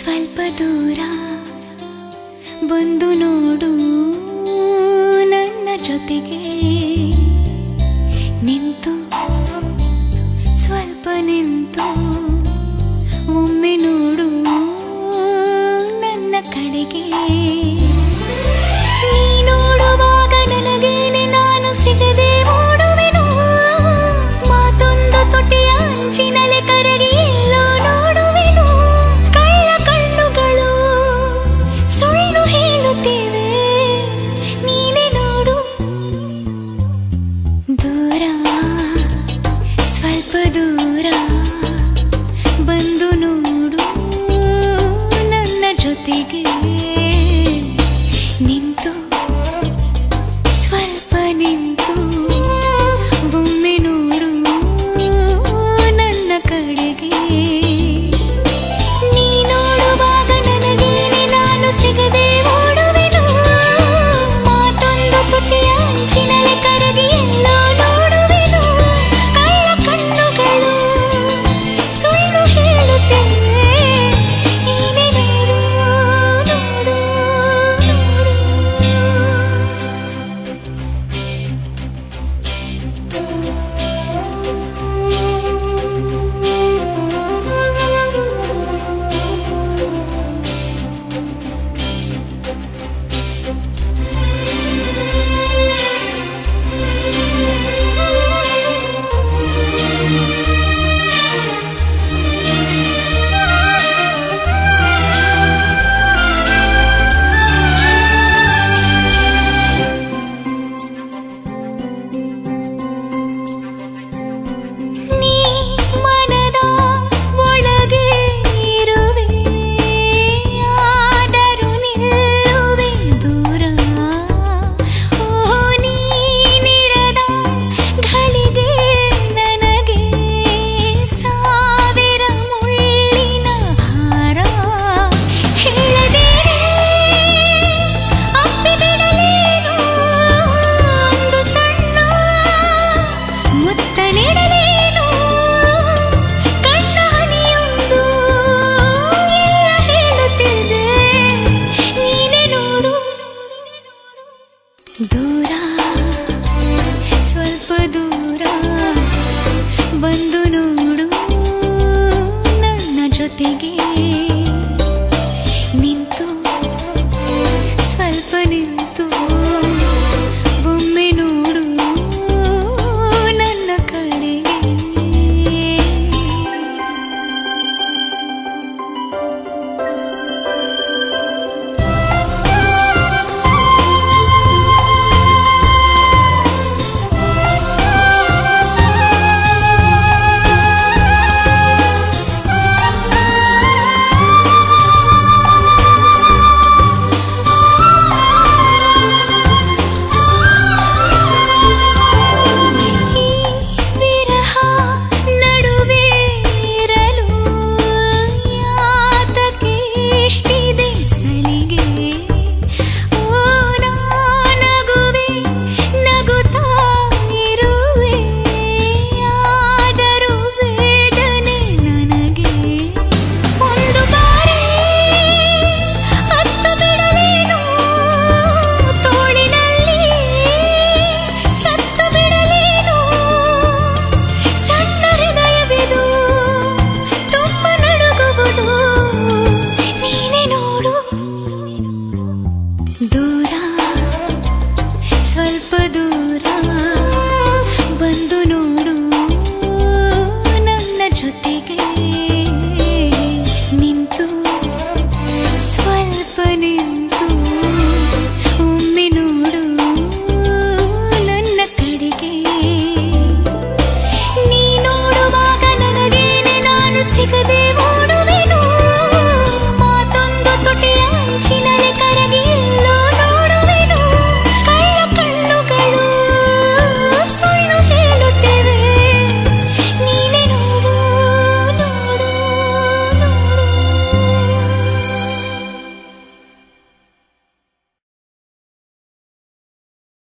ಸ್ವಲ್ಪ ದೂರ ಬಂದು ನೋಡು ನನ್ನ ಜೊತೆಗೆ ನಿಂತು ಸ್ವಲ್ಪ ನಿಂತು ಒಮ್ಮೆ ನೋಡು ನನ್ನ ಕಡೆಗೆ ನೀ ನೋಡುವಾಗ ನನಗೇನೆ ನಾನು ಸಿಗದೆ ಓಡುವೆನು ಮಾತೊಂದು ತೊಟ್ಟಿಯ ಅಂಚಿನಲೆ ಕರಗಿ ಎಲ್ಲೋ ನೋಡುವೆನು ಕಳ್ಳ ಕಣ್ಣುಗಳು ಸುಳ್ಳು ಹೇಳುತ್ತೇವೆ ನೀನೆ ನೋಡು ದೂರ ಸ್ವಲ್ಪ ದೂರ ಬಂದು ನೋಡು ನನ್ನ ಜೊತೆಗೆ ನಿಂತು ಸ್ವಲ್ಪ ನಿಂತು ಒಮ್ಮೆ ನೋಡು ನನ್ನ ಕಡೆಗೆ ನೀ ನೋಡುವಾಗ ನನಗೇನೆ ನಾನು ಸಿಗದೆ ಓಡುವೆನು ಮಾತೊಂದು ತುಟಿಯ ಅಂಚಿನಲೆ ಕರಗಿ ಎಲ್ಲೋ ನೋಡುವೆನು ಕಳ್ಳ ಕಣ್ಣುಗಳು ಸುಳ್ಳು ಹೇಳುತ್ತೇವೆ ನೀನೆ ನೋಡು ನೋಡು ನೀ ಮನದ ಒಳಗೆ ಇರುವೆ ಆದರೂ ನಿಲ್ಲುವೆ ದೂರ ಓ ನೀನಿರದ ಘಳಿಗೆ ನನಗೆ ಸಾವಿರ ಮುಳ್ಳಿನ ಹಾರ ಹೇಳದೆ ಅಪ್ಪಿಬಿಡಲೇನು ಒಂದು ಸಣ್ಣ ಮುತ್ತ ನೀಡಲೇನು ಕಣ್ಣ ಹನಿಯೊಂದು ಎಲ್ಲ ಹೇಳುತ್ತಿದೆ ನೀನೆ ನೋಡು ದೂರ ಸ್ವಲ್ಪ ದೂರ ಬಂದು ನೋಡು ನನ್ನ ಜೊತೆಗೆ